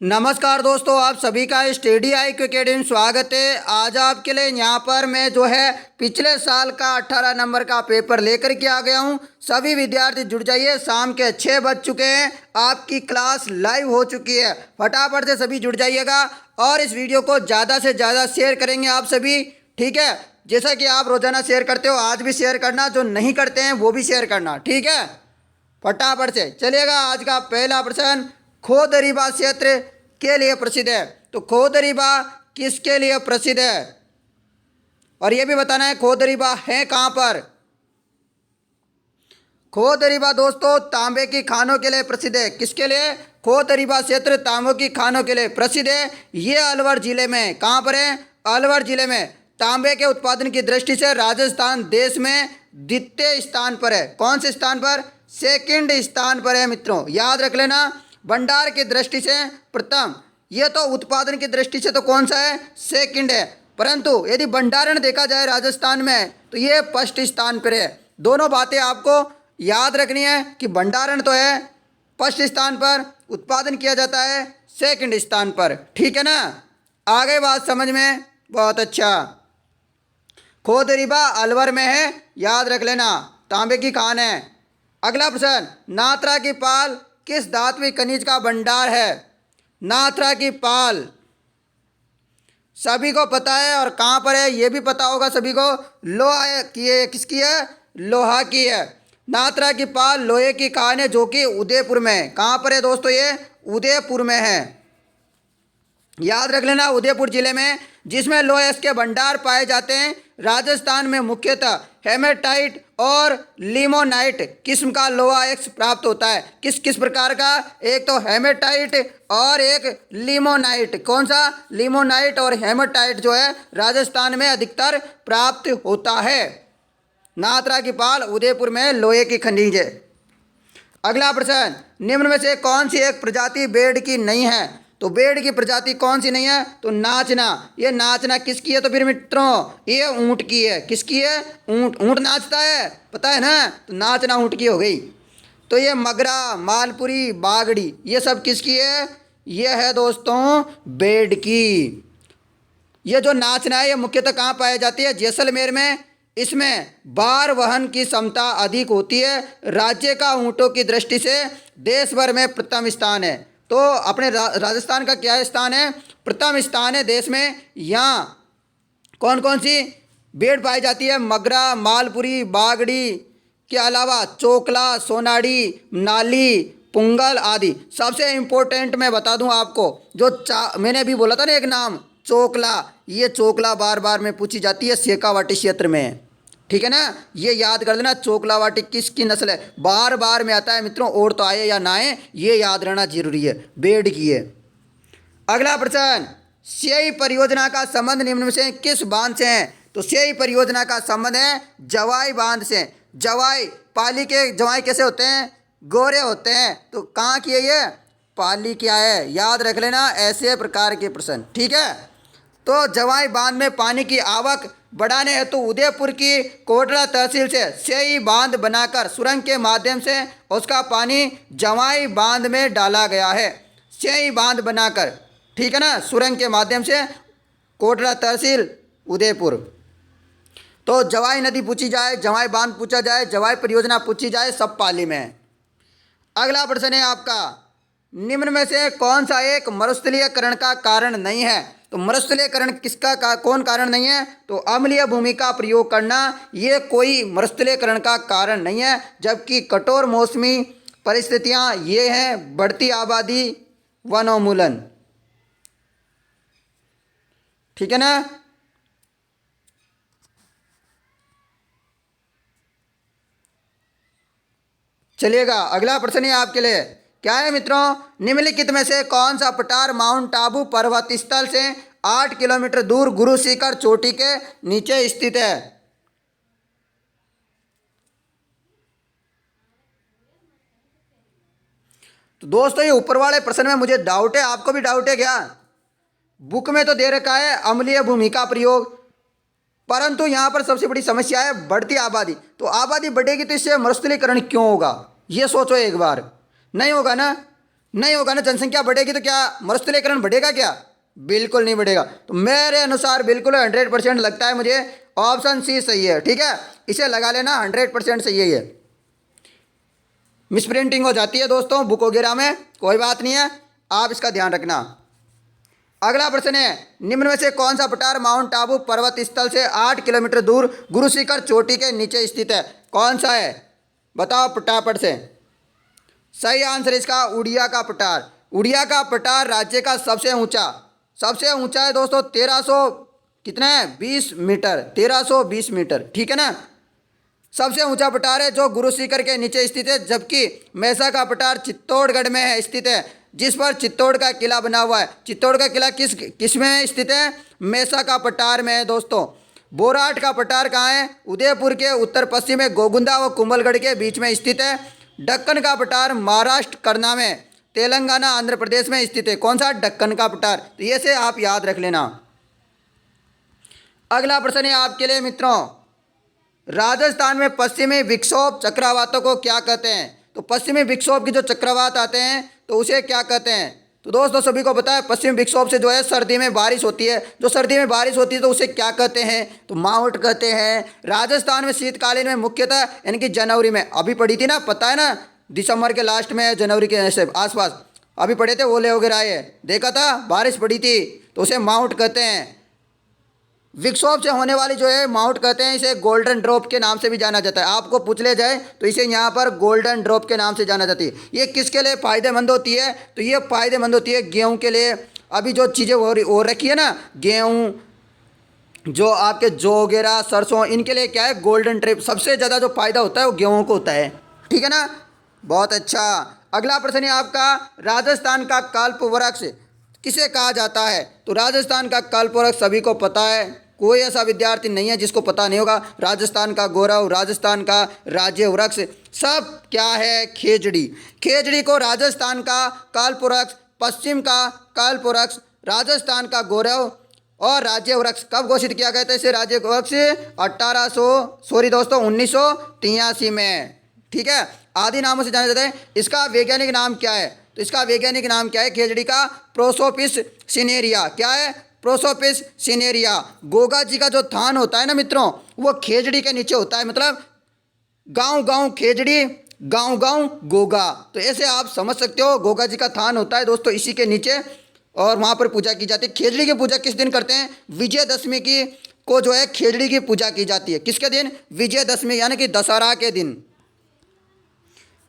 नमस्कार दोस्तों, आप सभी का स्टडी IQ अकेडमी में स्वागत है। आज आपके लिए यहाँ पर मैं जो है पिछले साल का 18 नंबर का पेपर लेकर के आ गया हूँ। सभी विद्यार्थी जुड़ जाइए, शाम के 6 बज चुके हैं, आपकी क्लास लाइव हो चुकी है। फटाफट से सभी जुड़ जाइएगा और इस वीडियो को ज़्यादा से ज़्यादा शेयर करेंगे आप सभी, ठीक है। जैसा कि आप रोज़ाना शेयर करते हो, आज भी शेयर करना, जो नहीं करते हैं वो भी शेयर करना, ठीक है। फटाफट से चलिएगा। आज का पहला प्रश्न, खोदरीबा क्षेत्र के लिए प्रसिद्ध है। तो खोदरीबा किसके लिए प्रसिद्ध है, और यह भी बताना है खोदरीबा है कहां पर। खोदरीबा दोस्तों तांबे की खानों के लिए प्रसिद्ध है। किसके लिए? खोदरीबा क्षेत्र तांबे की खानों के लिए प्रसिद्ध है। ये अलवर जिले में, कहां पर है? अलवर जिले में। तांबे के उत्पादन की दृष्टि से राजस्थान देश में द्वितीय स्थान पर है। कौन से स्थान पर? सेकंड स्थान पर है मित्रों, याद रख लेना। भंडार की दृष्टि से प्रथम, ये तो उत्पादन की दृष्टि से तो कौन सा है? सेकंड है। परंतु यदि भंडारण देखा जाए राजस्थान में तो ये फर्स्ट स्थान पर है। दोनों बातें आपको याद रखनी है कि भंडारण तो है फर्स्ट स्थान पर, उत्पादन किया जाता है सेकंड स्थान पर, ठीक है ना। आगे बात समझ में? बहुत अच्छा। खोदरीबा अलवर में है, याद रख लेना, तांबे की खान है। अगला प्रश्न, नाथरा की पाल किस धात्विक खनिज का भंडार है? नाथरा की पाल सभी को पता है, और कहाँ पर है ये भी पता होगा सभी को। लोहा की है। किसकी है? लोहा की है। नाथरा की पाल लोहे की खान है, जो कि उदयपुर में है। कहाँ पर है दोस्तों? ये उदयपुर में है, याद रख लेना, उदयपुर जिले में, जिसमें लोहे के भंडार पाए जाते हैं। राजस्थान में मुख्यतः हेमेटाइट और लिमोनाइट किस्म का लोहा एक्स प्राप्त होता है। किस किस प्रकार का? एक तो हेमेटाइट और एक लिमोनाइट। कौन सा? लिमोनाइट और हेमेटाइट जो है राजस्थान में अधिकतर प्राप्त होता है। नाथरा की पाल उदयपुर में लोहे की खनिज है। अगला प्रश्न, निम्न में से कौन सी एक प्रजाति बेड़ की नहीं है? तो बेड़ की प्रजाति कौन सी नहीं है? तो नाचना। ये नाचना किसकी है? तो फिर मित्रों ये ऊंट की है। किसकी है? ऊंट। ऊंट नाचता है, पता है ना, तो नाचना ऊंट की हो गई। तो ये मगरा, मालपुरी, बागड़ी, ये सब किसकी है? ये है दोस्तों बेड़ की। ये जो नाचना है ये मुख्यतः कहाँ पाई जाती है? जैसलमेर में। इसमें भार वहन की क्षमता अधिक होती है। राज्य का ऊँटों की दृष्टि से देश भर में प्रथम स्थान है। तो अपने राजस्थान का क्या स्थान है? प्रथम स्थान है देश में। यहाँ कौन कौन सी भेड़ पाई जाती है? मगरा, मालपुरी, बागड़ी के अलावा चोकला, सोनाड़ी, नाली, पुंगल आदि। सबसे इम्पोर्टेंट मैं बता दूं आपको, जो मैंने अभी बोला था ना एक नाम, चोकला। ये चोकला बार बार में पूछी जाती है शेखावाटी क्षेत्र में, ठीक है ना। ये याद कर लेना, चोकलावाटी किसकी नस्ल है, बार बार में आता है मित्रों। और तो आए या ना आए, ये याद रहना जरूरी है, बेड़ की है। अगला प्रश्न, स्याही परियोजना का संबंध निम्न में से किस बांध से है? तो स्याही परियोजना का संबंध है जवाई बांध से। जवाई, पाली के जवाई कैसे होते हैं? गोरे होते हैं। तो कहाँ की है ये? पाली क्या है, याद रख लेना, ऐसे प्रकार के प्रश्न, ठीक है। तो जवाई बांध में पानी की आवक बढ़ाने हेतु उदयपुर की कोटड़ा तहसील से स्याही बांध बनाकर सुरंग के माध्यम से उसका पानी जवाई बांध में डाला गया है। स्याही बांध बनाकर, ठीक है ना, सुरंग के माध्यम से, कोटड़ा तहसील उदयपुर। तो जवाई नदी पूछी जाए, जवाई बांध पूछा जाए, जवाई परियोजना पूछी जाए, सब पाली में है। अगला प्रश्न है आपका, निम्न में से कौन सा एक मरुस्थलीयकरण का कारण नहीं है? तो मरुस्थलीयकरण किसका कौन कारण नहीं है? तो अम्लीय भूमि का प्रयोग करना, ये कोई मरुस्थलीयकरण का कारण नहीं है। जबकि कठोर मौसमी परिस्थितियां ये हैं बढ़ती आबादी, वनोन्मूलन, ठीक है ना। चलिएगा, अगला प्रश्न है आपके लिए, क्या है मित्रों? निम्नलिखित में से कौन सा पठार माउंट आबू पर्वत स्थल से 8 किलोमीटर दूर गुरु शिखर चोटी के नीचे स्थित है? तो दोस्तों ये ऊपर वाले प्रश्न में मुझे डाउट है, आपको भी डाउट है क्या? बुक में तो दे रखा है अम्लीय भूमि का प्रयोग, परंतु यहाँ पर सबसे बड़ी समस्या है बढ़ती आबादी। तो आबादी बढ़ेगी तो इससे मरुस्थलीकरण क्यों होगा? ये सोचो एक बार, नहीं होगा ना। नहीं होगा ना, जनसंख्या बढ़ेगी तो क्या मरुस्थलीकरण बढ़ेगा क्या? बिल्कुल नहीं बढ़ेगा। तो मेरे अनुसार बिल्कुल 100% लगता है मुझे ऑप्शन सी सही है। ठीक है, इसे लगा लेना, 100% सही है ये। मिसप्रिंटिंग हो जाती है दोस्तों बुक वगैरह में, कोई बात नहीं है, आप इसका ध्यान रखना। अगला प्रश्न है, निम्न में से कौन सा पठार माउंट आबू पर्वत स्थल से 8 किलोमीटर दूर गुरु शिखर चोटी के नीचे स्थित है? कौन सा है, बताओ फटाफट से। सही आंसर इसका उड़िया का पठार। उड़िया का पठार राज्य का सबसे ऊंचा है दोस्तों, 1300 कितना है 20 मीटर, 1320 मीटर। ठीक है ना, सबसे ऊंचा पठार है जो गुरु शिखर के नीचे स्थित है। जबकि मैसा का पठार चित्तौड़गढ़ में है स्थित है, जिस पर चित्तौड़ का किला बना हुआ है। चित्तौड़ का किला किस में स्थित है? मैसा का पठार में है दोस्तों। बोराट का पठार कहाँ है? उदयपुर के उत्तर पश्चिम में गोगुंदा व कुंभलगढ़ के बीच में स्थित है। दक्कन का पठार महाराष्ट्र करना में, तेलंगाना आंध्र प्रदेश में स्थित है। कौन सा? दक्कन का पठार। तो ये से आप याद रख लेना। अगला प्रश्न है आपके लिए मित्रों, राजस्थान में पश्चिमी विक्षोभ चक्रवातों को क्या कहते हैं? तो पश्चिमी विक्षोभ की जो चक्रवात आते हैं तो उसे क्या कहते हैं? तो दोस्तों सभी को पता है पश्चिमी विक्षोभ से जो है सर्दी में बारिश होती है, जो सर्दी में बारिश होती है तो उसे क्या कहते हैं? तो मावठ कहते हैं। राजस्थान में शीतकालीन में मुख्यतः यानी कि जनवरी में, अभी पड़ी थी ना, पता है ना, दिसंबर के लास्ट में जनवरी के ऐसे आसपास अभी पड़े थे, ओले वगैरह आए, देखा था, बारिश पड़ी थी, तो उसे माउंट कहते हैं। विक्षोभ से होने वाली जो है माउंट कहते हैं। इसे गोल्डन ड्रॉप के नाम से भी जाना जाता है। आपको पूछ ले जाए तो इसे यहाँ पर गोल्डन ड्रॉप के नाम से जाना जाती है। ये किसके लिए फ़ायदेमंद होती है? तो ये फ़ायदेमंद होती है गेहूँ के लिए। अभी जो चीज़ें हो रखी है ना, गेहूँ, जो आपके जौ वगैरह, सरसों, इनके लिए क्या है, गोल्डन ट्रिप सबसे ज़्यादा जो फ़ायदा होता है वो गेहूँ को होता है। ठीक है ना, बहुत अच्छा। अगला प्रश्न है आपका, राजस्थान का कल्प वृक्ष किसे कहा जाता है? तो राजस्थान का कल्प वृक्ष सभी को पता है, कोई ऐसा विद्यार्थी नहीं है जिसको पता नहीं होगा। राजस्थान का गौरव, राजस्थान का राज्य वृक्ष सब क्या है? खेजड़ी। खेजड़ी को राजस्थान का कल्प वृक्ष, पश्चिम का कल्प वृक्ष, राजस्थान का गौरव और राज्य वृक्ष कब घोषित किया गया था? इसे राज्य वृक्ष 1983 में। ठीक है, आदि नामों से जाना जाता है। इसका वैज्ञानिक नाम क्या है? तो इसका वैज्ञानिक नाम क्या है खेजड़ी का? प्रोसोपिस सिनेरिया। क्या है? प्रोसोपिस सिनेरिया। गोगा जी का जो थान होता है ना मित्रों, वो खेजड़ी के नीचे होता है। मतलब गांव गांव खेजड़ी, गांव गांव गोगा। तो ऐसे आप समझ सकते हो, गोगा जी का थान होता है दोस्तों इसी के नीचे, और वहाँ पर पूजा की जाती है। खेजड़ी की पूजा किस दिन करते हैं? विजयदशमी की को जो है खेजड़ी की पूजा की जाती है। किसके दिन? विजयदशमी यानी कि दशहरा के दिन।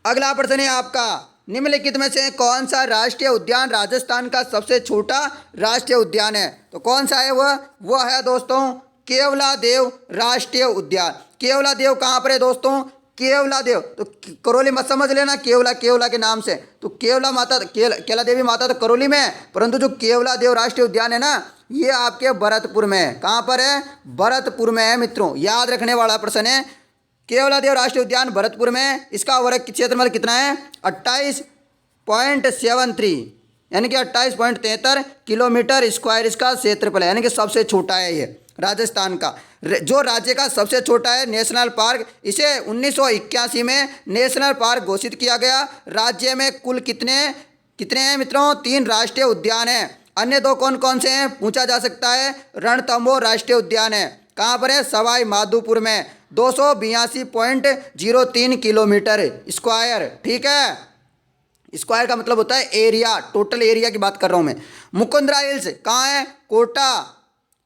अगला प्रश्न है आपका, निम्नलिखित में से कौन सा राष्ट्रीय उद्यान राजस्थान का सबसे छोटा राष्ट्रीय उद्यान है? तो कौन सा है वह है दोस्तों केवलादेव राष्ट्रीय उद्यान। केवलादेव कहाँ पर है दोस्तों? केवलादेव तो करौली मत समझ लेना, केवला के नाम से। तो केवला माता, केला देवी माता तो करौली में है, परंतु जो केवलादेव राष्ट्रीय उद्यान है ना, ये आपके भरतपुर में है। कहाँ पर है? भरतपुर में है मित्रों, याद रखने वाला प्रश्न है। केवलादेव राष्ट्रीय उद्यान भरतपुर में है। इसका वर्ग क्षेत्रफल कितना है? 28.73 यानी कि 28.73 किलोमीटर स्क्वायर इसका क्षेत्रफल है, यानी कि सबसे छोटा है ये राजस्थान का। जो राज्य का सबसे छोटा है नेशनल पार्क, इसे 1981 में नेशनल पार्क घोषित किया गया। राज्य में कुल कितने हैं मित्रों? 3 राष्ट्रीय उद्यान हैं। अन्य 2 कौन कौन से हैं पूछा जा सकता है। रणथंभौर राष्ट्रीय उद्यान है, कहाँ पर है? सवाई माधोपुर में, 282.03 किलोमीटर स्क्वायर। ठीक है, स्क्वायर का मतलब होता है एरिया, टोटल एरिया की बात कर रहा हूँ मैं। मुकुंदरा हिल्स कहाँ है?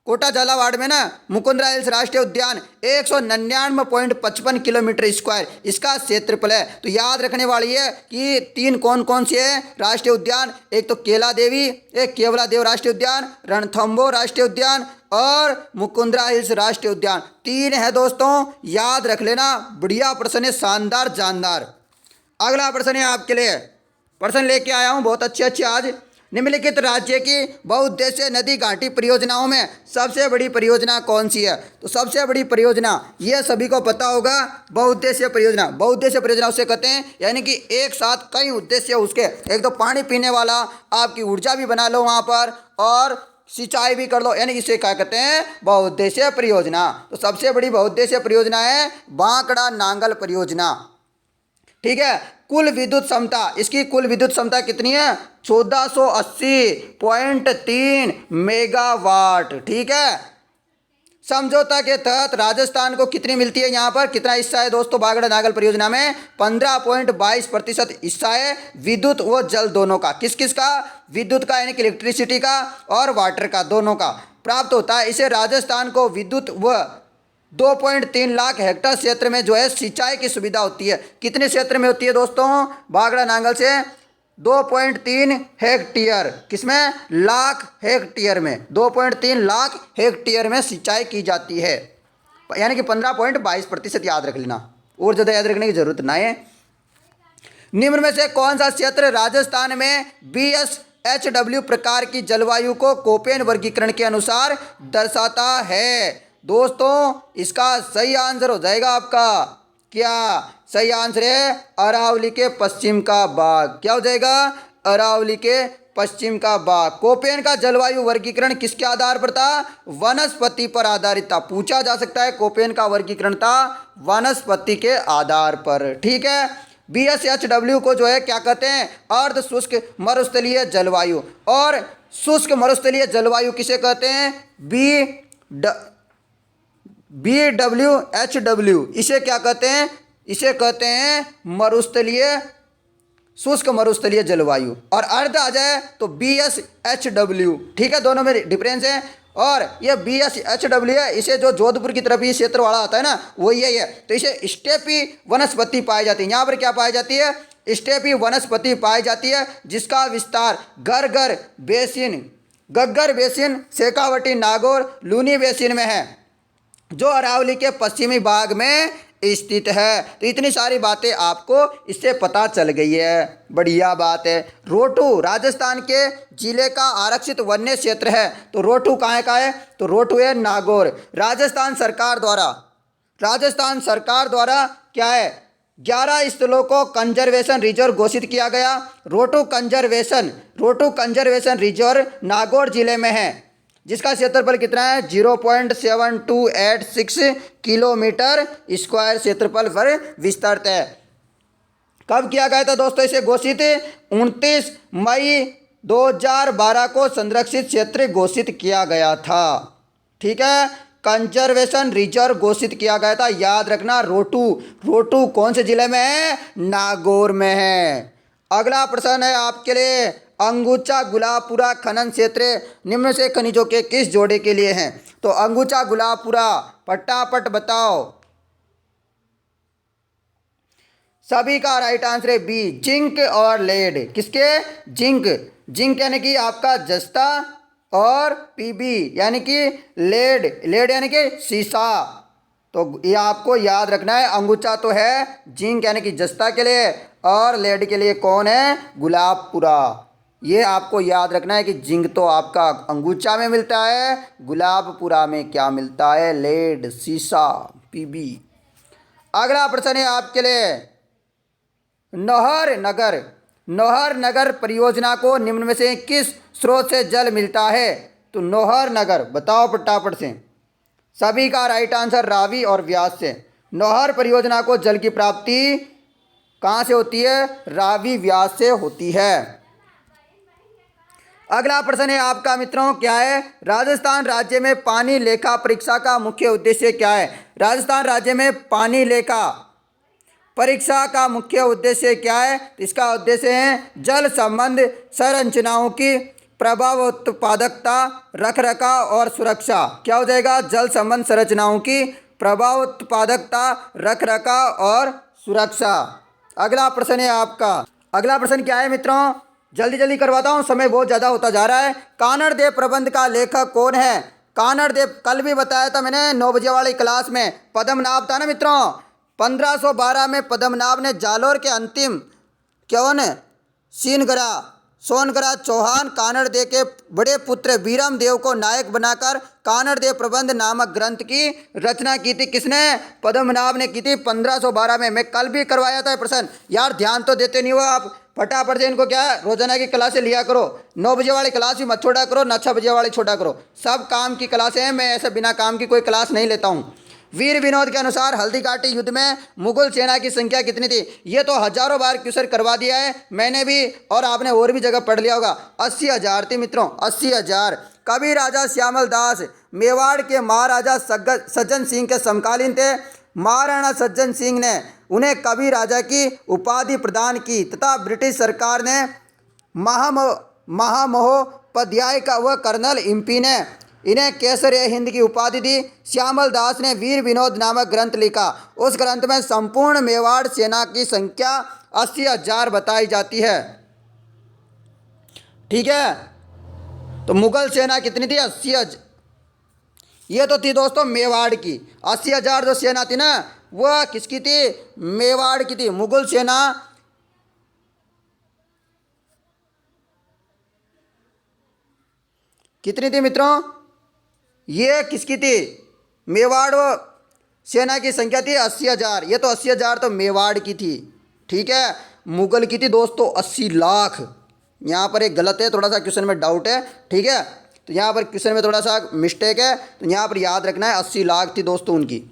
कोटा झालावाड़ में ना, मुकुंदरा हिल्स राष्ट्रीय उद्यान 199.55 किलोमीटर स्क्वायर इसका क्षेत्रफल है। तो याद रखने वाली है कि 3 कौन कौन से हैं राष्ट्रीय उद्यान, एक तो केला देवी, एक केवलादेव राष्ट्रीय उद्यान, रणथंभौर राष्ट्रीय उद्यान और मुकुंदरा हिल्स राष्ट्रीय उद्यान। 3 है दोस्तों, याद रख लेना। बढ़िया प्रश्न है, शानदार जानदार। अगला प्रश्न है आपके लिए, प्रश्न लेके आया हूँ बहुत अच्छे आज। निम्नलिखित राज्य की बहुउद्देशीय नदी घाटी परियोजनाओं में सबसे बड़ी परियोजना कौन सी है? तो सबसे बड़ी परियोजना ये सभी को पता होगा, बहुउद्देशीय परियोजना। बहुउद्देशीय परियोजना उसे कहते हैं यानी कि एक साथ कई उद्देश्य उसके। एक तो पानी पीने वाला, आपकी ऊर्जा भी बना लो वहाँ पर और सिंचाई भी कर लो, यानी इसे क्या कहते हैं? बहुउद्देशीय परियोजना। तो सबसे बड़ी बहुउद्देशीय परियोजना है बांकड़ा नांगल परियोजना। ठीक है। कुल विद्युत क्षमता, इसकी कुल विद्युत क्षमता कितनी है? 1480.3 मेगावाट। ठीक है। समझौता के तहत राजस्थान को कितनी मिलती है? यहाँ पर कितना हिस्सा है दोस्तों बागड़ा नागल परियोजना में? 15.22% हिस्सा है विद्युत व जल दोनों का। किस किस का? विद्युत का यानी कि इलेक्ट्रिसिटी का और वाटर का, दोनों का प्राप्त होता है। इसे राजस्थान को विद्युत व 2.3 लाख हेक्टेयर क्षेत्र में जो है सिंचाई की सुविधा होती है। कितने क्षेत्र में होती है दोस्तों? बागड़ा नांगल से 2.3 हेक्टेयर, किसमें? लाख हेक्टेयर में 2.3 लाख हेक्टेयर में सिंचाई की जाती है, यानी कि 15.22% याद रख लेना, और ज़्यादा याद रखने की जरूरत ना है। निम्न में से कौन सा क्षेत्र राजस्थान में BSHW प्रकार की जलवायु को कोपेन वर्गीकरण के अनुसार दर्शाता है? दोस्तों इसका सही आंसर हो जाएगा आपका क्या? सही आंसर है अरावली के पश्चिम का भाग। क्या हो जाएगा? अरावली के पश्चिम का भाग। कोपेन का जलवायु वर्गीकरण किसके आधार पर था? वनस्पति पर आधारित था। पूछा जा सकता है कोपेन का वर्गीकरण था वनस्पति के आधार पर। ठीक है। BSHW को जो है क्या कहते हैं? अर्ध शुष्क मरुस्थलीय जलवायु। और शुष्क मरुस्थलीय जलवायु किसे कहते हैं? BWHW, इसे क्या कहते हैं? इसे कहते हैं मरुस्थलीय, शुष्क मरुस्थलीय जलवायु। और अर्ध आ जाए तो BSHW। ठीक है, दोनों में डिफरेंस है। और ये BSHW है, इसे जो जोधपुर की तरफ ये क्षेत्र वाला आता है ना, वो यही है। तो इसे स्टेपी वनस्पति पाई जाती है। यहाँ पर क्या पाई जाती है? स्टेपी वनस्पति पाई जाती है, जिसका विस्तार गग्गर बेसिन, शेखावटी, नागौर, लूनी बेसिन में है, जो अरावली के पश्चिमी भाग में स्थित है। तो इतनी सारी बातें आपको इससे पता चल गई है, बढ़िया बात है। रोहतू राजस्थान के जिले का आरक्षित वन्य क्षेत्र है। तो रोहतू कहाँ का है? तो रोहतू है नागौर। राजस्थान सरकार द्वारा क्या है? 11 स्थलों को कंजर्वेशन रिजर्व घोषित किया गया। रोहतू कंजर्वेशन रिजर्व नागौर जिले में है, जिसका क्षेत्रफल कितना है? 0.7286 किलोमीटर स्क्वायर क्षेत्रफल पर विस्तृत है। कब किया गया था दोस्तों इसे घोषित? 29 मई 2012 को संरक्षित क्षेत्र घोषित किया गया था। ठीक है, कंजर्वेशन रिजर्व घोषित किया गया था। याद रखना, रोहतू कौन से जिले में है? नागौर में है। अगला प्रश्न है आपके लिए, अंगुचा गुलाबपुरा खनन क्षेत्र निम्न से खनिजों के किस जोड़े के लिए हैं? तो अंगुचा गुलाबपुरा, फटाफट बताओ। सभी का राइट आंसर है बी, जिंक और लेड। किसके? जिंक यानी कि आपका जस्ता, और पीबी यानी कि लेड यानी कि सीसा। तो ये आपको याद रखना है। अंगुचा तो है जिंक यानी कि जस्ता के लिए, और लेड के लिए कौन है? गुलाबपुरा। ये आपको याद रखना है कि जिंक तो आपका अंगुचा में मिलता है, गुलाबपुरा में क्या मिलता है? लेड, सीसा, पीबी। अगला प्रश्न है आपके लिए, नौहर नगर परियोजना को निम्न में से किस स्रोत से जल मिलता है? तो नौहर नगर, बताओ फटाफट से। सभी का राइट आंसर रावी और व्यास से। नौहर परियोजना को जल की प्राप्ति कहाँ से होती है? रावी व्यास से होती है। अगला प्रश्न है आपका मित्रों, क्या है? राजस्थान राज्य में पानी लेखा परीक्षा का मुख्य उद्देश्य क्या है? राजस्थान राज्य में पानी लेखा परीक्षा का मुख्य उद्देश्य क्या है? इसका उद्देश्य है जल संबंध संरचनाओं की प्रभावोत्पादकता, रखरखाव और सुरक्षा। क्या हो जाएगा? जल संबंध संरचनाओं की प्रभावोत्पादकता, रखरखाव और सुरक्षा। अगला प्रश्न है आपका, अगला प्रश्न क्या है मित्रों? जल्दी करवाता हूँ, समय बहुत ज़्यादा होता जा रहा है। कानड़ देव प्रबंध का लेखक कौन है? कानड़ देव, कल भी बताया था मैंने 9 बजे वाली क्लास में, पद्मनाभ था ना मित्रों। 1512 में पद्मनाभ ने जालोर के अंतिम कौन? सोनगरा चौहान कानड़ देव के बड़े पुत्र वीरम देव को नायक बनाकर कानड़ देव प्रबंध नामक ग्रंथ की रचना की थी। किसने? पद्मनाभ ने की थी 1512 में। मैं कल भी करवाया था प्रश्न, यार ध्यान तो देते नहीं हो आप। फटाफट से इनको क्या है, रोजाना की क्लासें लिया करो। 9 बजे वाली क्लास भी मत छोड़ा करो, ना 6 बजे वाली छोड़ा करो। सब काम की क्लासें हैं, मैं ऐसे बिना काम की कोई क्लास नहीं लेता हूँ। वीर विनोद के अनुसार हल्दीघाटी युद्ध में मुगल सेना की संख्या कितनी थी? ये तो हजारों बार क्वेश्चन करवा दिया है मैंने भी, और आपने और भी जगह पढ़ लिया होगा। 80,000 थी मित्रों, 80,000। कभी राजा श्यामल दास मेवाड़ के महाराजा सज्जन सिंह के समकालीन थे। महाराणा सज्जन सिंह ने उन्हें कभी राजा की उपाधि प्रदान की तथा ब्रिटिश सरकार ने महामहोपाध्याय का व कर्नल इम्पी ने इन्हें केसर ए हिंद की उपाधि दी। श्यामल दास ने वीर विनोद नामक ग्रंथ लिखा। उस ग्रंथ में संपूर्ण मेवाड़ सेना की संख्या 80,000 बताई जाती है। ठीक है, तो मुगल सेना कितनी थी? 80,000। ये तो थी दोस्तों मेवाड़ की। 80,000 जो सेना थी ना, वह किसकी थी? मेवाड़ की थी। मुगल सेना कितनी थी मित्रों? ये किसकी थी? मेवाड़ सेना की संख्या थी 80,000। ये तो 80,000 तो मेवाड़ की थी। ठीक है, मुगल की थी दोस्तों 80 लाख। यहाँ पर एक गलत है, थोड़ा सा क्वेश्चन में डाउट है। ठीक है, तो यहाँ पर क्वेश्चन में थोड़ा सा मिस्टेक है, तो यहाँ पर याद रखना है 80 लाख थी दोस्तों उनकी।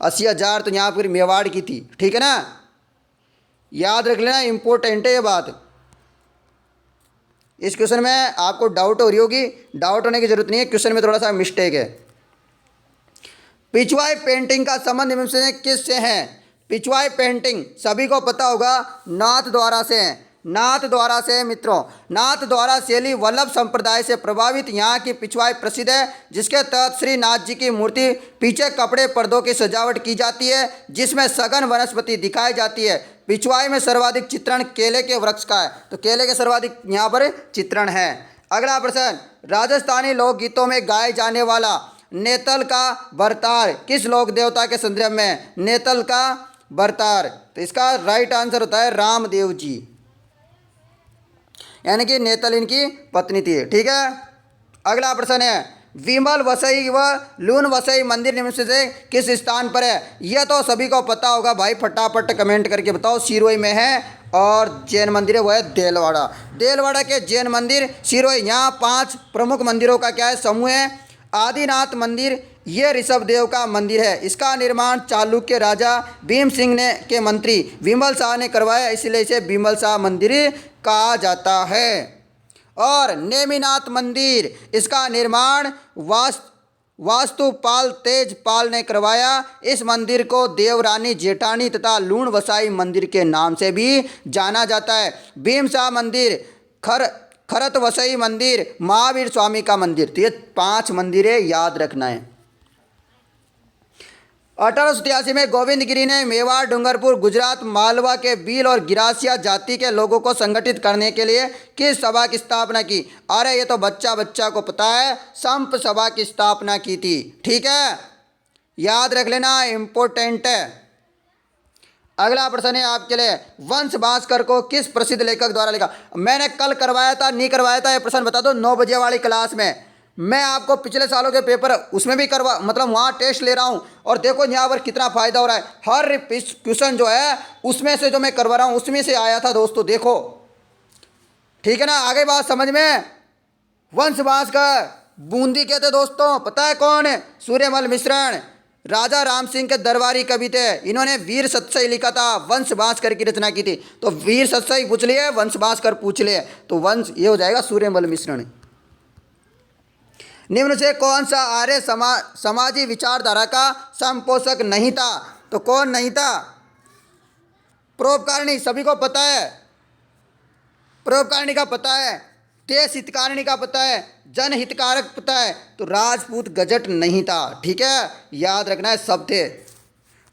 80,000 तो यहाँ पर मेवाड़ की थी। ठीक है ना, याद रख लेना, इंपॉर्टेंट है ये बात। इस क्वेश्चन में आपको डाउट हो रही होगी, डाउट होने की जरूरत नहीं है, क्वेश्चन में थोड़ा सा मिस्टेक है। पिछवाई पेंटिंग का संबंध निम्न से किससे है? पिछवाई पेंटिंग सभी को पता होगा, नाथ द्वारा से है। नाथ द्वारा से मित्रों, नाथ द्वारा शैली वल्लभ संप्रदाय से प्रभावित यहाँ की पिछवाई प्रसिद्ध है, जिसके तहत श्री नाथ जी की मूर्ति पीछे कपड़े पर्दों की सजावट की जाती है, जिसमें सघन वनस्पति दिखाई जाती है। पिछवाई में सर्वाधिक चित्रण केले के वृक्ष का है, तो केले के सर्वाधिक यहाँ पर चित्रण है। अगला प्रश्न, राजस्थानी लोकगीतों में गाए जाने वाला नेतल का बरतार किस लोक देवता के संदर्भ में है? नेतल का बरतार, तो इसका राइट आंसर होता है रामदेव जी, यानी कि नेतल इनकी पत्नी थी। ठीक है, अगला प्रश्न है, विमल वसई व लून वसई मंदिर निम्न से किस स्थान पर है? यह तो सभी को पता होगा भाई, फटाफट कमेंट करके बताओ। सिरोही में है, और जैन मंदिर है वो है देलवाड़ा। देलवाड़ा के जैन मंदिर सिरोही। यहाँ 5 प्रमुख मंदिरों का क्या है? समूह है। आदिनाथ मंदिर, ये ऋषभ देव का मंदिर है। इसका निर्माण चालुक्य राजा भीम सिंह ने के मंत्री विमल शाह ने करवाया, इसलिए इसे विमल शाह मंदिर कहा जाता है। और नेमिनाथ मंदिर, इसका निर्माण वास्तुपाल तेजपाल ने करवाया। इस मंदिर को देवरानी जेठानी तथा लूण वसाई मंदिर के नाम से भी जाना जाता है। भीमशाह मंदिर, खरत वसई मंदिर, महावीर स्वामी का मंदिर, तो ये 5 मंदिर है, याद रखना है। 1883 में गोविंद गिरी ने मेवाड़, डूंगरपुर, गुजरात, मालवा के भील और गिरासिया जाति के लोगों को संगठित करने के लिए किस सभा की स्थापना की? अरे ये तो बच्चा को पता है, संप सभा की स्थापना की थी। ठीक है, याद रख लेना, इंपॉर्टेंट है। अगला प्रश्न है आपके लिए, वंश भास्कर को किस प्रसिद्ध लेखक द्वारा लिखा? मैंने कल करवाया था, नहीं करवाया था, ये प्रश्न बता दो। 9 बजे वाली क्लास में मैं आपको पिछले सालों के पेपर उसमें भी वहाँ टेस्ट ले रहा हूँ, और देखो यहाँ पर कितना फ़ायदा हो रहा है। हर क्वेश्चन जो है उसमें से जो मैं करवा रहा हूँ उसमें से आया था दोस्तों, देखो। ठीक है ना, आगे बात समझ में। वंश भास्कर बूंदी के थे दोस्तों, पता है कौन है? सूर्यमल मिश्रण, राजा राम सिंह के दरबारी कवि थे। इन्होंने वीर सतसई लिखा था, वंश भास्कर की रचना की थी। तो वीर सतसई पूछ लिए, वंश भास्कर पूछ लिए, तो वंश ये हो जाएगा सूर्यमल मिश्रण। निम्न से कौन सा आर्य समाजी विचारधारा का संपोषक नहीं था? तो कौन नहीं था? परोपकारिणी, सभी को पता है, परोपकारिणी का पता है, देश हितकारिणी का पता है, जनहितकारक पता है, तो राजपूत गजट नहीं था। ठीक है, याद रखना है, सब थे।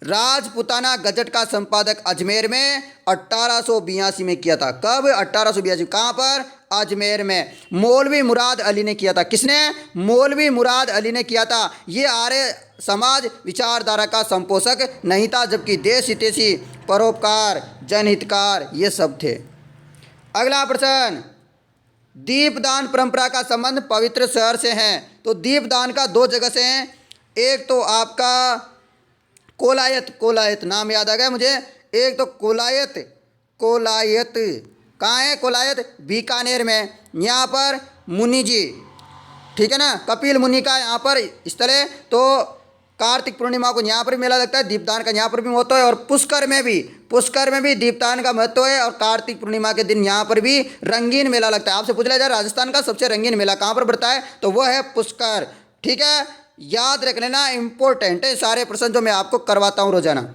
राजपूताना गजट का संपादक अजमेर में 1882 में किया था। कब? 1882। कहाँ पर? अजमेर में। मौलवी मुराद अली ने किया था। किसने? मौलवी मुराद अली ने किया था। ये आर्य समाज विचारधारा का संपोषक नहीं था, जबकि देश हितैषी, परोपकार, जनहितकार ये सब थे। अगला प्रश्न, दीपदान परंपरा का संबंध पवित्र शहर से है। तो दीपदान का 2 जगह से है। एक तो आपका कोलायत नाम याद आ गया मुझे। एक तो कोलायत कहाँ है? कोलायत बीकानेर में। यहाँ पर मुनि जी, ठीक है ना, कपिल मुनि का यहाँ पर स्थल है। तो कार्तिक पूर्णिमा को यहाँ पर भी मेला लगता है, दीपदान का यहाँ पर भी महत्व है, और पुष्कर में भी दीपदान का महत्व है, और कार्तिक पूर्णिमा के दिन यहाँ पर भी रंगीन मेला लगता है। आपसे पूछ लिया जाए राजस्थान का सबसे रंगीन मेला कहाँ पर बढ़ता है, तो वह है पुष्कर। ठीक है, याद रख लेना, इंपॉर्टेंट है सारे प्रश्न जो मैं आपको करवाता हूँ रोजाना।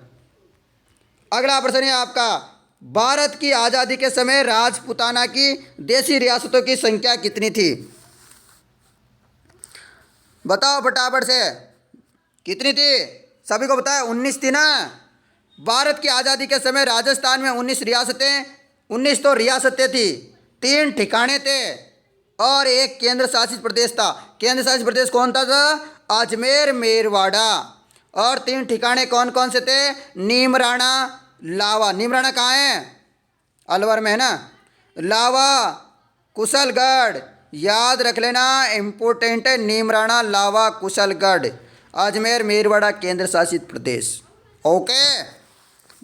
अगला प्रश्न है आपका, भारत की आज़ादी के समय राजपूताना की देशी रियासतों की संख्या कितनी थी? बताओ फटाफट से, कितनी थी? सभी को पता है 19 थी ना। भारत की आज़ादी के समय राजस्थान में 19 तो रियासतें थी, 3 ठिकाने थे और एक केंद्र शासित प्रदेश था। केंद्र शासित प्रदेश कौन था? अजमेर, मेरवाड़ा। और 3 ठिकाने कौन कौन से थे? नीमराणा, लावा। नीमराणा कहाँ है? अलवर में है ना। लावा, कुशलगढ़। याद रख लेना, इम्पोर्टेंट है। नीमराणा, लावा, कुशलगढ़, अजमेर, मेरवाड़ा केंद्र शासित प्रदेश। ओके,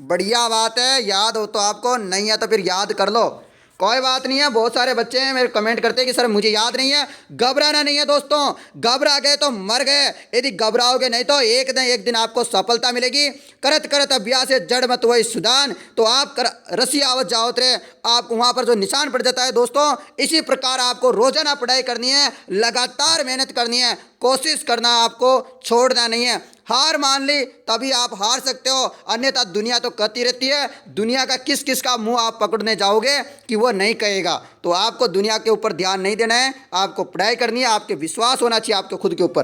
बढ़िया बात है। याद हो तो आपको, नहीं है तो फिर याद कर लो, कोई बात नहीं है। बहुत सारे बच्चे हैं मेरे कमेंट करते हैं कि सर मुझे याद नहीं है। घबराना नहीं है दोस्तों, घबरा गए तो मर गए। यदि घबराओगे नहीं तो एक दिन आपको सफलता मिलेगी। करत करत अभ्यास है जड़ मत वही सुदान। तो आप रसी आवत जाओ रे, आपको वहाँ पर जो निशान पड़ जाता है दोस्तों। इसी प्रकार आपको रोजाना पढ़ाई करनी है, लगातार मेहनत करनी है, कोशिश करना, आपको छोड़ना नहीं है। हार मान ली तभी आप हार सकते हो, अन्यथा दुनिया तो कहती रहती है। दुनिया का किस किस का मुंह आप पकड़ने जाओगे कि वो नहीं कहेगा। तो आपको दुनिया के ऊपर ध्यान नहीं देना है, आपको पढ़ाई करनी है, आपके विश्वास होना चाहिए आपके खुद के ऊपर।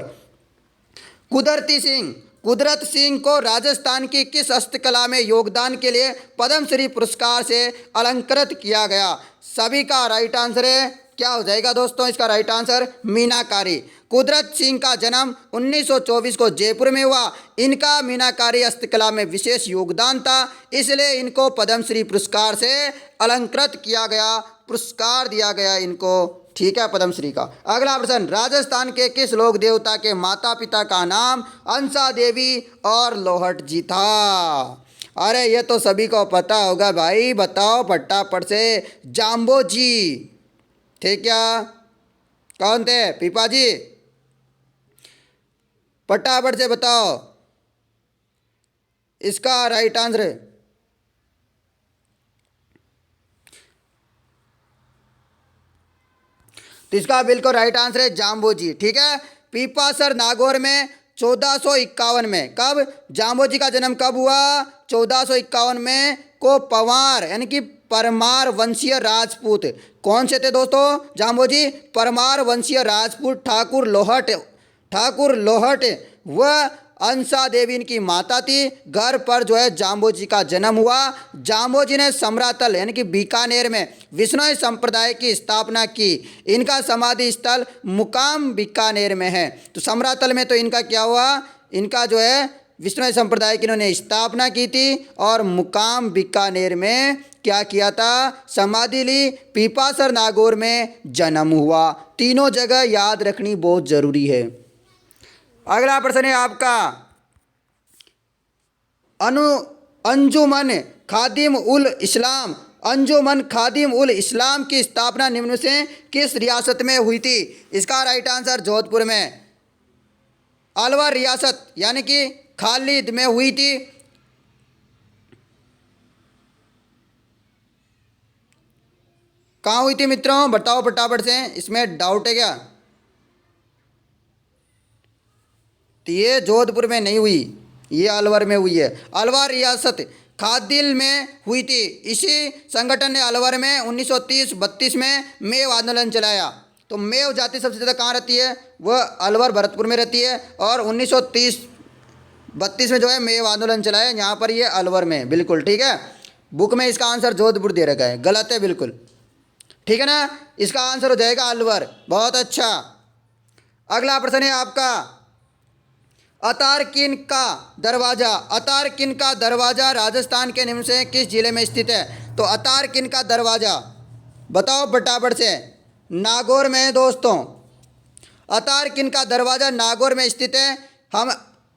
कुदरत सिंह को राजस्थान की किस हस्तकला में योगदान के लिए पद्मश्री पुरस्कार से अलंकृत किया गया? सभी का राइट आंसर है, क्या हो जाएगा दोस्तों इसका राइट आंसर? मीनाकारी। कुदरत सिंह का जन्म 1924 को जयपुर में हुआ। इनका मीनाकारी हस्तकला में विशेष योगदान था, इसलिए इनको पद्मश्री पुरस्कार से अलंकृत किया गया, पुरस्कार दिया गया इनको। ठीक है, पद्मश्री का। अगला प्रश्न, राजस्थान के किस लोक देवता के माता पिता का नाम अंसा देवी और लोहट जी था? अरे ये तो सभी को पता होगा भाई, बताओ फटाफट से। जाम्बो जी। ठीक क्या? कौन थे? पीपा जी। फटाफट से बताओ इसका राइट आंसर है। तो इसका बिल्कुल राइट आंसर है जाम्बो जी। ठीक है, पीपासर नागौर में 1451 में। कब? जाम्बो जी का जन्म कब हुआ? 1451 में को पवार यानी कि परमार वंशीय राजपूत। कौन से थे दोस्तों? जाम्बो जी परमार वंशीय राजपूत ठाकुर लोहट वह अंसा देवी इनकी माता थी। घर पर जो है जाम्बो जी का जन्म हुआ। जाम्बो जी ने समरातल यानी कि बीकानेर में विश्नोई संप्रदाय की स्थापना की। इनका समाधि स्थल मुकाम बीकानेर में है। तो समरातल में तो इनका क्या हुआ? इनका जो है विश्नोई संप्रदाय की इन्होंने स्थापना की थी, और मुकाम बीकानेर में क्या किया था? समाधि ली। पीपासर नागौर में जन्म हुआ। तीनों जगह याद रखनी बहुत जरूरी है। अगला प्रश्न है आपका, अंजुमन खादिम उल इस्लाम की स्थापना निम्न में से किस रियासत में हुई थी? इसका राइट आंसर जोधपुर में। अलवर रियासत यानी कि खालिद में हुई थी। कहाँ हुई थी मित्रों? बताओ फटाफट से, इसमें डाउट है क्या? तो ये जोधपुर में नहीं हुई, ये अलवर में हुई है। अलवर रियासत खादिल में हुई थी। इसी संगठन ने अलवर में 1930-32 में मेव आंदोलन चलाया। तो मेव जाति सबसे ज़्यादा कहाँ रहती है? वह अलवर भरतपुर में रहती है। और 1930-32 में जो है मेव आंदोलन चलाया यहाँ पर, ये अलवर में। बिल्कुल ठीक है, बुक में इसका आंसर जोधपुर दे रखा है, गलत है बिल्कुल। ठीक है ना, इसका आंसर हो जाएगा अलवर। बहुत अच्छा। अगला प्रश्न है आपका, अतारकिन का दरवाज़ा राजस्थान के निम्न से किस जिले में स्थित है? तो अतारकिन का दरवाज़ा बताओ फटाफट से। नागौर में है दोस्तों। अतारकिन का दरवाज़ा नागौर में स्थित है।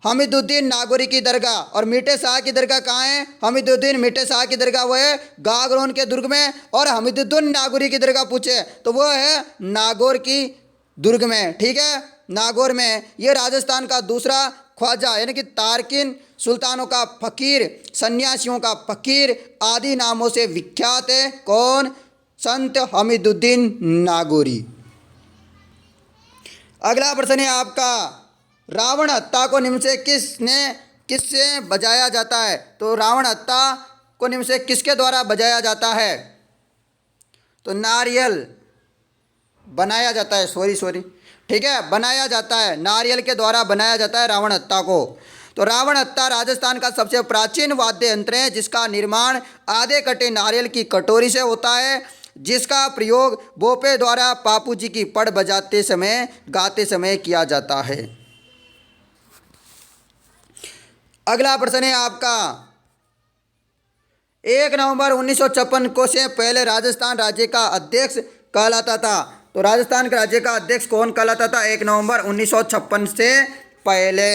हमीदुद्दीन नागौरी की दरगाह और मीठे शाह की दरगाह कहाँ है? हमीदुद्दीन मीठे शाह की दरगाह वो है गागरोन के दुर्ग में। और हमीदुद्दीन नागौरी की दरगाह पूछे तो वो है नागौर की दुर्ग में। ठीक है, नागौर में। ये राजस्थान का दूसरा ख्वाजा यानी कि तारकिन, सुल्तानों का फ़कीर, सन्यासियों का फ़कीर आदि नामों से विख्यात है। कौन? संत हमीदुद्दीन नागौरी। अगला प्रश्न है आपका, रावण हत्ता को निम्न से किससे बजाया जाता है? तो रावण हत्ता को निम्न से किसके द्वारा बजाया जाता है? तो नारियल बनाया जाता है, सॉरी ठीक है, बनाया जाता है, नारियल के द्वारा बनाया जाता है रावण हत्ता को। तो रावण हत्ता राजस्थान का सबसे प्राचीन वाद्य यंत्र है जिसका निर्माण आधे कटे नारियल की कटोरी से होता है, जिसका प्रयोग बोपे द्वारा बापू जी की पढ़ बजाते समय गाते समय किया जाता है। अगला प्रश्न है आपका, 1 नवंबर 1956 को से पहले राजस्थान राज्य का अध्यक्ष कहलाता था। तो राजस्थान के राज्य का अध्यक्ष कौन कहलाता था 1 नवंबर 1956 से पहले?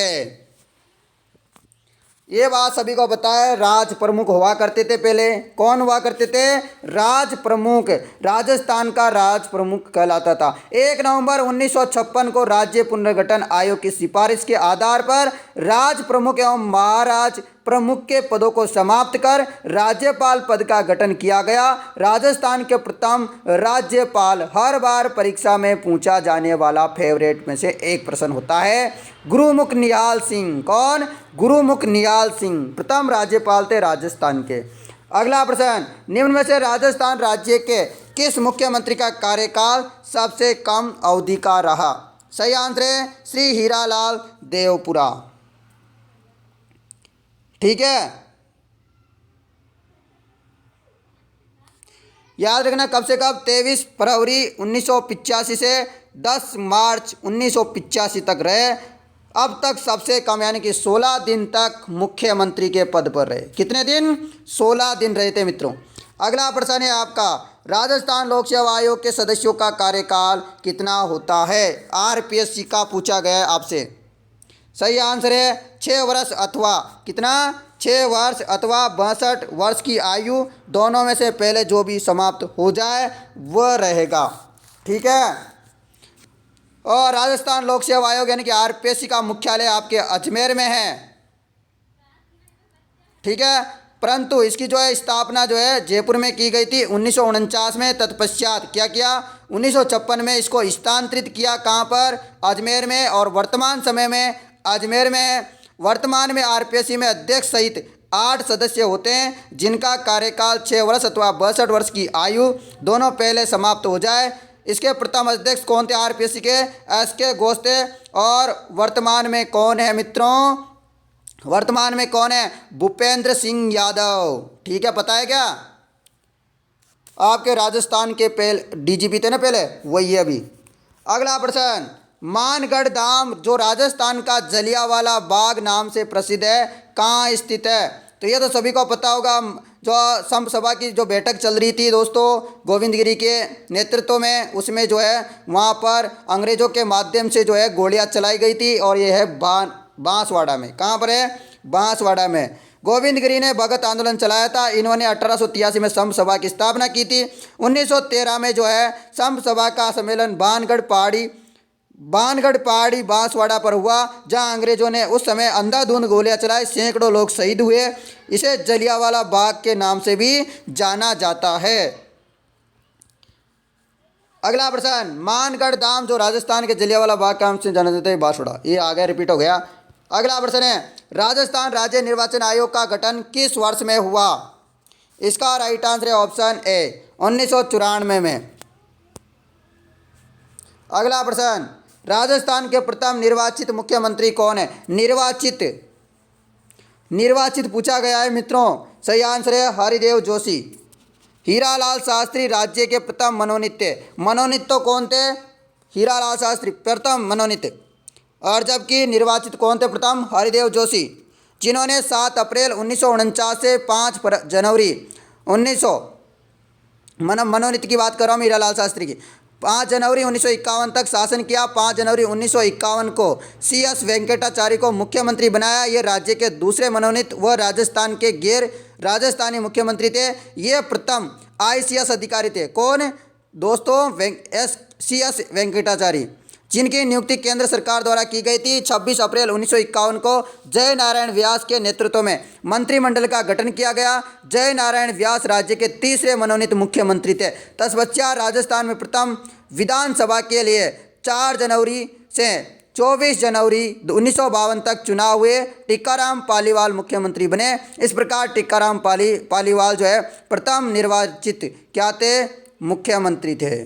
ये बात सभी को पता है, राज प्रमुख हुआ करते थे पहले। कौन हुआ करते थे? राज प्रमुख, राजस्थान का राज प्रमुख कहलाता था। 1 नवंबर 1956 को राज्य पुनर्गठन आयोग की सिफारिश के आधार पर राज प्रमुख एवं महाराज प्रमुख के पदों को समाप्त कर राज्यपाल पद का गठन किया गया। राजस्थान के प्रथम राज्यपाल हर बार परीक्षा में पूछा जाने वाला फेवरेट में से एक प्रश्न होता है, गुरुमुख निहाल सिंह। कौन? गुरुमुख निहाल सिंह प्रथम राज्यपाल थे राजस्थान के। अगला प्रश्न, निम्न में से राजस्थान राज्य के किस मुख्यमंत्री का कार्यकाल सबसे कम अवधि का रहा? सही आंसर है श्री हीरालाल देवपुरा। ठीक है, याद रखना कब से कब, 23 फरवरी 1985 से 10 मार्च 1985 तक रहे। अब तक सबसे कम यानी कि 16 दिन तक मुख्यमंत्री के पद पर रहे। कितने दिन? 16 दिन रहे थे मित्रों। अगला प्रश्न है आपका, राजस्थान लोक सेवा आयोग के सदस्यों का कार्यकाल कितना होता है? आरपीएससी का पूछा गया है आपसे। सही आंसर है 6 वर्ष अथवा कितना? 6 वर्ष अथवा 62 वर्ष की आयु, दोनों में से पहले जो भी समाप्त हो जाए वह रहेगा। ठीक है, और राजस्थान लोक सेवा आयोग यानी कि आरपीएससी का मुख्यालय आपके अजमेर में है। ठीक है, परंतु इसकी जो है स्थापना जो है जयपुर में की गई थी 1949 में। तत्पश्चात क्या किया? 1956 में इसको स्थानांतरित किया। कहाँ पर? अजमेर में। और वर्तमान समय में अजमेर में वर्तमान में आरपीएससी में अध्यक्ष सहित 8 सदस्य होते हैं जिनका कार्यकाल 6 वर्ष अथवा 62 वर्ष की आयु, दोनों पहले समाप्त हो जाए। इसके प्रथम अध्यक्ष कौन थे आरपीएससी के? एसके घोष थे। और वर्तमान में कौन है मित्रों? वर्तमान में कौन है? भूपेंद्र सिंह यादव। ठीक है, पता है क्या? आपके राजस्थान के पहले डीजीपी थे ना पहले, वही है अभी। अगला प्रश्न, मानगढ़ धाम जो राजस्थान का जलियांवाला बाग नाम से प्रसिद्ध है, कहाँ स्थित है? तो ये तो सभी को पता होगा। जो संप सभा की जो बैठक चल रही थी दोस्तों गोविंदगिरी के नेतृत्व में, उसमें जो है वहाँ पर अंग्रेज़ों के माध्यम से जो है गोलियाँ चलाई गई थी। और ये है बांसवाड़ा में। कहाँ पर है? बांसवाड़ा में। गोविंदगिरी ने भगत आंदोलन चलाया था। इन्होंने 1883 में संप सभा की स्थापना की थी। 1913 में जो है संप सभा का सम्मेलन बानगढ़ पहाड़ी बांसवाड़ा पर हुआ, जहां अंग्रेजों ने उस समय अंधाधुंध गोलियां चलाई, सैकड़ों लोग शहीद हुए। इसे जलियांवाला बाग के नाम से भी जाना जाता है। अगला प्रश्न, मानगढ़ धाम जो राजस्थान के जलियांवाला बाग के नाम से जाना जाता है, बांसवाड़ा। ये आ गया, रिपीट हो गया। अगला प्रश्न है, राजस्थान राज्य निर्वाचन आयोग का गठन किस वर्ष में हुआ? इसका राइट आंसर है ऑप्शन ए 1994 में। अगला प्रश्न, राजस्थान के प्रथम निर्वाचित मुख्यमंत्री कौन है? निर्वाचित पूछा गया है मित्रों। सही आंसर है हरिदेव जोशी। हीरालाल शास्त्री राज्य के प्रथम मनोनीत तो कौन थे? हीरालाल शास्त्री प्रथम मनोनीत। और जबकि निर्वाचित कौन थे प्रथम? हरिदेव जोशी, जिन्होंने 7 अप्रैल 1949 से 5 जनवरी 1900 मनोनीत की बात कर रहा हूँ हीरालाल शास्त्री की। 5 जनवरी 1951 तक शासन किया। 5 जनवरी 1951 को CS वेंकटाचार्य को मुख्यमंत्री बनाया। ये राज्य के दूसरे मनोनीत व राजस्थान के गैर राजस्थानी मुख्यमंत्री थे। ये प्रथम ICS अधिकारी थे। कौन दोस्तों? CS वेंकटाचार्य। जिनकी नियुक्ति केंद्र सरकार द्वारा की गई थी। 26 अप्रैल 1951 को जय नारायण व्यास के नेतृत्व में मंत्रिमंडल का गठन किया गया। जय नारायण व्यास राज्य के तीसरे मनोनीत मुख्यमंत्री थे। तत्पश्चात राजस्थान में प्रथम विधानसभा के लिए 4 जनवरी से 24 जनवरी 1952 तक चुनाव हुए। टीकाराम पालीवाल मुख्यमंत्री बने। इस प्रकार टीकाराम पालीवाल जो है प्रथम निर्वाचित क्या थे, मुख्यमंत्री थे।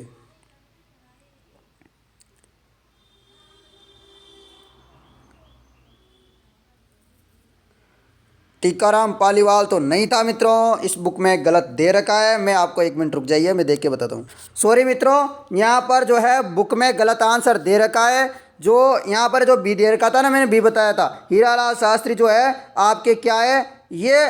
टीकाराम पालीवाल तो नहीं था मित्रों, इस बुक में गलत दे रखा है। मैं आपको 1 मिनट रुक जाइए, मैं देख के बताता हूँ। सॉरी मित्रों, यहाँ पर जो है बुक में गलत आंसर दे रखा है। जो यहाँ पर जो बी दे रखा था ना, मैंने बी बताया था। हीरालाल शास्त्री जो है आपके क्या है, ये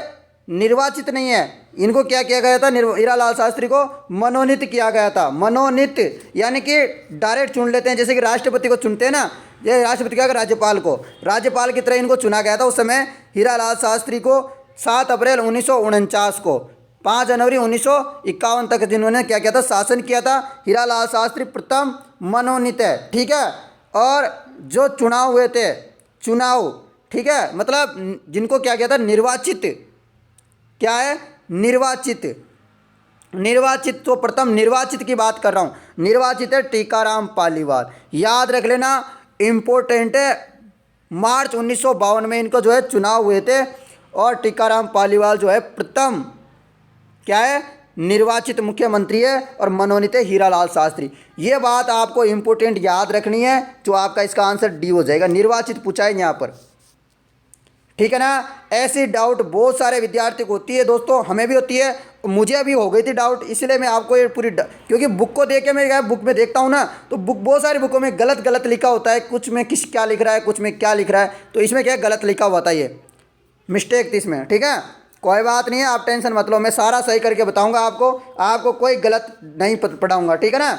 निर्वाचित नहीं है। इनको क्या किया गया था, हीरालाल शास्त्री को मनोनीत किया गया था। मनोनीत यानी कि डायरेक्ट चुन लेते हैं, जैसे कि राष्ट्रपति को चुनते हैं ना, ये राष्ट्रपति क्या, राज्यपाल को, राज्यपाल की तरह इनको चुना गया था। उस समय हीरालाल शास्त्री को 7 अप्रैल 1949 को 5 जनवरी 1951 तक जिन्होंने क्या किया था, शासन किया था। हीरालाल शास्त्री प्रथम मनोनीत है, ठीक है। और जो चुनाव हुए थे, चुनाव, ठीक है, मतलब जिनको क्या किया था, निर्वाचित, क्या है, निर्वाचित, निर्वाचित, तो प्रथम निर्वाचित की बात कर रहा हूँ। निर्वाचित है टीकाराम पालीवाल, याद रख लेना, इम्पोर्टेंट है। मार्च 1952 में इनको जो है चुनाव हुए थे और टीकाराम पालीवाल जो है प्रथम क्या है, निर्वाचित मुख्यमंत्री है और मनोनीत है हीरालाल शास्त्री। ये बात आपको इम्पोर्टेंट याद रखनी है, जो आपका इसका आंसर डी हो जाएगा। निर्वाचित पूछा है यहाँ पर, ठीक है ना। ऐसी डाउट बहुत सारे विद्यार्थी को होती है दोस्तों, हमें भी होती है, मुझे भी हो गई थी डाउट, इसलिए मैं आपको ये पूरी क्योंकि बुक को देख के मैं क्या बुक में देखता हूँ ना, तो बुक बहुत सारी बुकों में गलत गलत लिखा होता है। कुछ में किस क्या लिख रहा है, कुछ में क्या लिख रहा है, तो इसमें क्या गलत लिखा हुआ था, ये मिस्टेक थी इसमें, ठीक है। कोई बात नहीं है, आप टेंशन मत लो, मैं सारा सही करके बताऊँगा आपको कोई गलत नहीं पढ़ाऊँगा, ठीक है ना।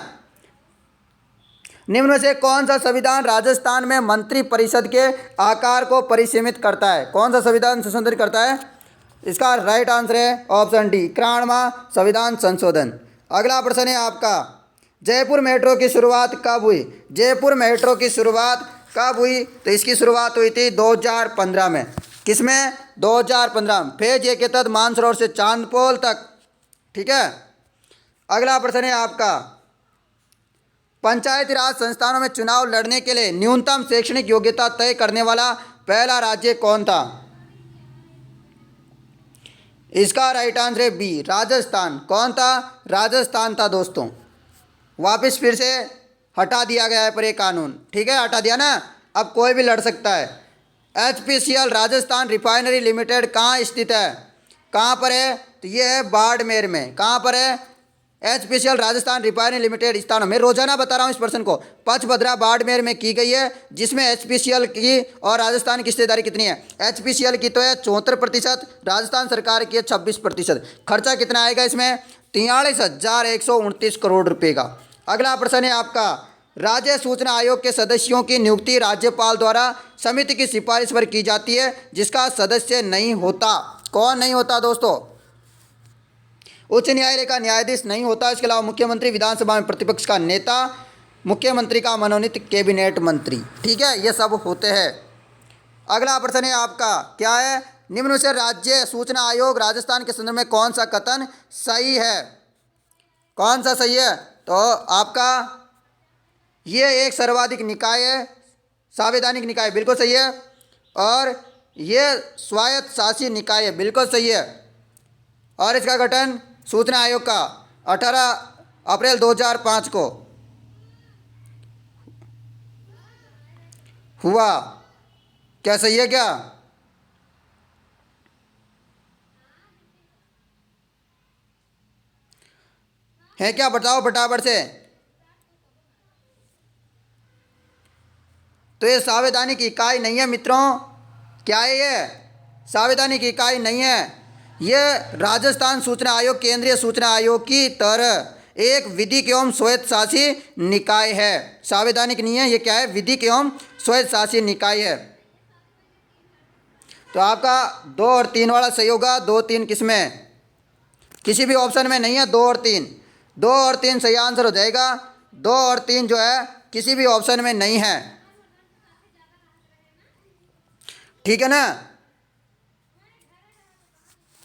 निम्न में से कौन सा संविधान राजस्थान में मंत्री परिषद के आकार को परिसीमित करता है? कौन सा संविधान संशोधन करता है? इसका राइट आंसर है ऑप्शन डी, 91वां संविधान संशोधन। अगला प्रश्न है आपका, जयपुर मेट्रो की शुरुआत कब हुई? जयपुर मेट्रो की शुरुआत कब हुई? तो इसकी शुरुआत हुई थी 2015 में। किसमें? 2015 में। फेज 1 के तहत मानसरोवर से चांदपोल तक, ठीक है। अगला प्रश्न है आपका, पंचायती राज संस्थानों में चुनाव लड़ने के लिए न्यूनतम शैक्षणिक योग्यता तय करने वाला पहला राज्य कौन था? इसका राइट आंसर है बी, राजस्थान। कौन था? राजस्थान था दोस्तों। वापस फिर से हटा दिया गया है पर ये कानून, ठीक है, हटा दिया ना, अब कोई भी लड़ सकता है। HPCL राजस्थान रिफाइनरी लिमिटेड कहाँ स्थित है? कहाँ पर है? तो ये है बाड़मेर में। कहाँ पर है? HPCL राजस्थान रिफाइनरी लिमिटेड स्थानों में, रोजाना बता रहा हूँ इस पर्सन को, पचभद्रा बाड़मेर में की गई है, जिसमें HPCL की और राजस्थान की हिस्सेदारी कितनी है? HPCL की तो है 74%, राजस्थान सरकार की है 26%। खर्चा कितना आएगा इसमें? 43,129 करोड़ रुपये का। अगला प्रश्न है आपका, राज्य सूचना आयोग के सदस्यों की नियुक्ति राज्यपाल द्वारा समिति की सिफारिश पर की जाती है, जिसका सदस्य नहीं होता। कौन नहीं होता दोस्तों? उच्च न्यायालय का न्यायाधीश नहीं होता। इसके अलावा मुख्यमंत्री, विधानसभा में प्रतिपक्ष का नेता, मुख्यमंत्री का मनोनीत कैबिनेट मंत्री, ठीक है, ये सब होते हैं। अगला प्रश्न है आपका, क्या है? निम्न में से राज्य सूचना आयोग राजस्थान के संदर्भ में कौन सा कथन सही है? कौन सा सही है? तो आपका ये एक सर्वाधिक निकाय है, संवैधानिक निकाय, बिल्कुल सही है। और ये स्वायत्त शासी निकाय है, बिल्कुल सही है। और इसका गठन सूचना आयोग का 18 अप्रैल 2005 को हुआ। क्या सही है क्या? है क्या? बताओ फटाफट से। तो ये संवैधानिक इकाई नहीं है मित्रों। क्या है ये? संवैधानिक इकाई नहीं है। ये राजस्थान सूचना आयोग केंद्रीय सूचना आयोग की तरह एक विधिक एवं स्वायत्त शासी निकाय है। संवैधानिक नहीं है, ये क्या है? विधिक एवं स्वायत्त शासी निकाय है। तो आपका 2 और 3 वाला सही होगा। 2, 3 किसमें? किसी भी ऑप्शन में नहीं है। 2 और 3, 2 और 3 सही आंसर हो जाएगा। 2 और 3 जो है किसी भी ऑप्शन में नहीं है। ठीक है ना।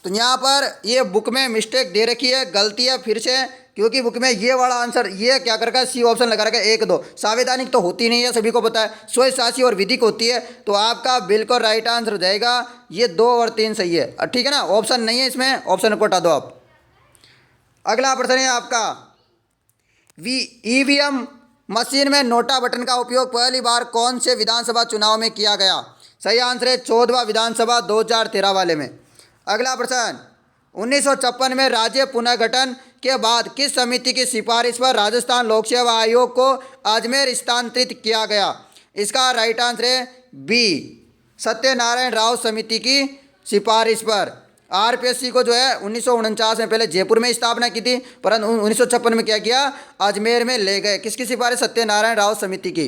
तो यहाँ पर ये बुक में मिस्टेक दे रखी है, गलती है फिर से, क्योंकि बुक में ये वाला आंसर ये क्या कर रखा है, सी ऑप्शन लगा रखा है 1 2। संवैधानिक तो होती नहीं है, सभी को पता है, स्वशासी और विधिक होती है। तो आपका बिल्कुल राइट आंसर हो जाएगा ये 2 और 3 सही है। ठीक है ना, ऑप्शन नहीं है इसमें, ऑप्शन को हटा दो आप। अगला प्रश्न है आपका, ईवीएम मशीन में नोटा बटन का उपयोग पहली बार कौन से विधानसभा चुनाव में किया गया? सही आंसर है 14वां विधानसभा 2013 वाले में। अगला प्रश्न, 1956 में राज्य पुनर्गठन के बाद किस समिति की सिफारिश पर राजस्थान लोक सेवा आयोग को अजमेर स्थानांतरित किया गया? इसका राइट आंसर है बी, सत्यनारायण राव समिति की सिफारिश पर। आरपीएससी को जो है 1949 में पहले जयपुर में स्थापना की थी, परंतु 1956 में क्या किया, अजमेर में ले गए। किसकी सिफारिश? सत्यनारायण राव समिति की।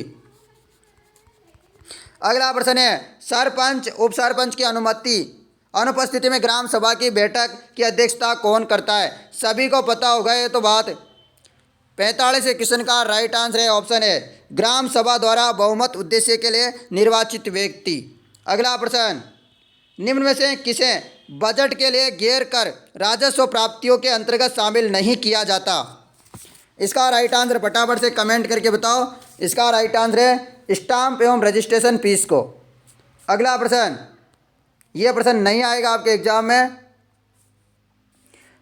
अगला प्रश्न है, सरपंच उप सरपंच की अनुपस्थिति में ग्राम सभा की बैठक की अध्यक्षता कौन करता है? सभी को पता होगा ये तो बात। 45 क्वेश्चन का राइट आंसर है ऑप्शन है ग्राम सभा द्वारा बहुमत उद्देश्य के लिए निर्वाचित व्यक्ति। अगला प्रश्न, निम्न में से किसे बजट के लिए गैर कर राजस्व प्राप्तियों के अंतर्गत शामिल नहीं किया जाता? इसका राइट आंसर फटाफट से कमेंट करके बताओ। इसका राइट आंसर है स्टाम्प एवं रजिस्ट्रेशन फीस को। अगला प्रश्न, यह प्रश्न नहीं आएगा आपके एग्जाम में।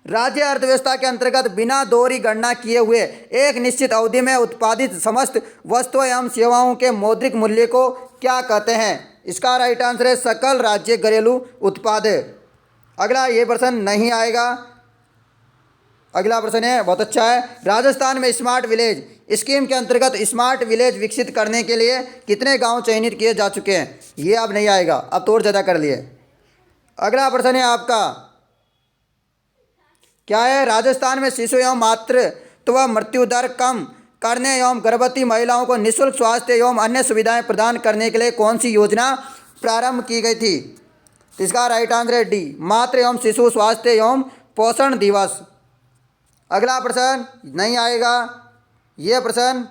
राज्य अर्थव्यवस्था के अंतर्गत बिना दोहरी गणना किए हुए एक निश्चित अवधि में उत्पादित समस्त वस्तुओं एवं सेवाओं के मौद्रिक मूल्य को क्या कहते हैं? इसका राइट आंसर है सकल राज्य घरेलू उत्पाद। अगला ये प्रश्न नहीं आएगा। अगला प्रश्न है, बहुत अच्छा है, राजस्थान में स्मार्ट विलेज स्कीम के अंतर्गत स्मार्ट विलेज विकसित करने के लिए कितने गांव चयनित किए जा चुके हैं? ये अब नहीं आएगा, अब तो और ज़्यादा कर लिए। अगला प्रश्न है आपका, क्या है, राजस्थान में शिशु एवं मातृत्व मृत्यु दर कम करने एवं गर्भवती महिलाओं को निःशुल्क स्वास्थ्य एवं अन्य सुविधाएं प्रदान करने के लिए कौन सी योजना प्रारंभ की गई थी? इसका राइट आंसर है डी, मातृ एवं शिशु स्वास्थ्य एवं पोषण दिवस। अगला प्रश्न नहीं आएगा, यह प्रश्न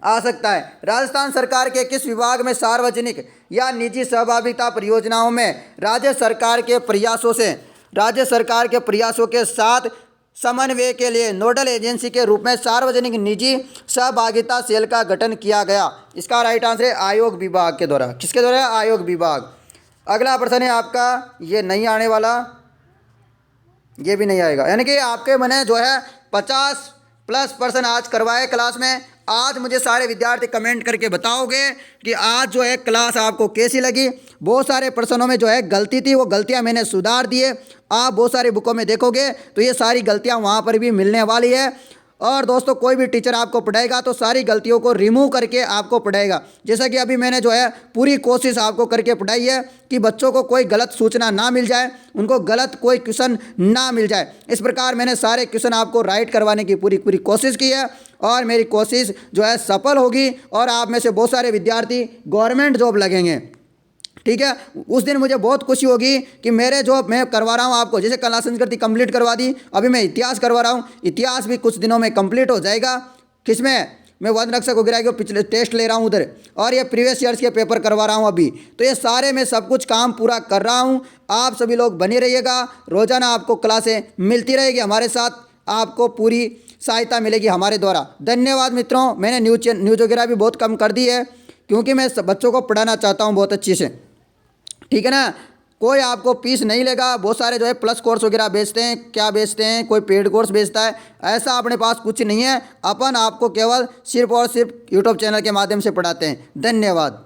आ सकता है, राजस्थान सरकार के किस विभाग में सार्वजनिक या निजी सहभागिता परियोजनाओं में राज्य सरकार के प्रयासों के साथ समन्वय के लिए नोडल एजेंसी के रूप में सार्वजनिक निजी सहभागिता सेल का गठन किया गया? इसका राइट आंसर है आयोग विभाग के द्वारा। किसके द्वारा? आयोग विभाग। अगला प्रश्न है आपका, ये नहीं आने वाला, ये भी नहीं आएगा, यानी कि आपके मैंने जो है 50+ आज करवाए क्लास में। आज मुझे सारे विद्यार्थी कमेंट करके बताओगे कि आज जो है क्लास आपको कैसी लगी। बहुत सारे प्रश्नों में जो है गलती थी, वो गलतियां मैंने सुधार दिए। आप बहुत सारी बुकों में देखोगे तो ये सारी गलतियां वहां पर भी मिलने वाली है। और दोस्तों, कोई भी टीचर आपको पढ़ाएगा तो सारी गलतियों को रिमूव करके आपको पढ़ाएगा। जैसा कि अभी मैंने जो है पूरी कोशिश आपको करके पढ़ाई है कि बच्चों को कोई गलत सूचना ना मिल जाए, उनको गलत कोई क्वेश्चन ना मिल जाए। इस प्रकार मैंने सारे क्वेश्चन आपको राइट करवाने की पूरी कोशिश की है और मेरी कोशिश जो है सफल होगी और आप में से बहुत सारे विद्यार्थी गवर्नमेंट जॉब लगेंगे। ठीक है, उस दिन मुझे बहुत खुशी होगी कि मेरे जो मैं करवा रहा हूँ आपको, जैसे कला संस्कृति कंप्लीट करवा दी, अभी मैं इतिहास करवा रहा हूँ, इतिहास भी कुछ दिनों में कंप्लीट हो जाएगा। किसमें? मैं वन रक्षक वगैरह के पिछले टेस्ट ले रहा हूँ उधर, और ये प्रीवियस ईयर्स के पेपर करवा रहा हूँ अभी। तो ये सारे मैं सब कुछ काम पूरा कर रहा हूँ। आप सभी लोग बने रहिएगा, रोज़ाना आपको क्लासें मिलती रहेगी, हमारे साथ आपको पूरी सहायता मिलेगी हमारे द्वारा। धन्यवाद मित्रों। मैंने न्यूज़ वगैरह भी बहुत कम कर दी है क्योंकि मैं बच्चों को पढ़ाना चाहता हूँ बहुत अच्छे से। ठीक है ना, कोई आपको फीस नहीं लेगा। बहुत सारे जो है प्लस कोर्स वगैरह बेचते हैं, क्या बेचते हैं, कोई पेड कोर्स बेचता है, ऐसा अपने पास कुछ नहीं है। अपन आपको केवल सिर्फ और सिर्फ यूट्यूब चैनल के माध्यम से पढ़ाते हैं। धन्यवाद।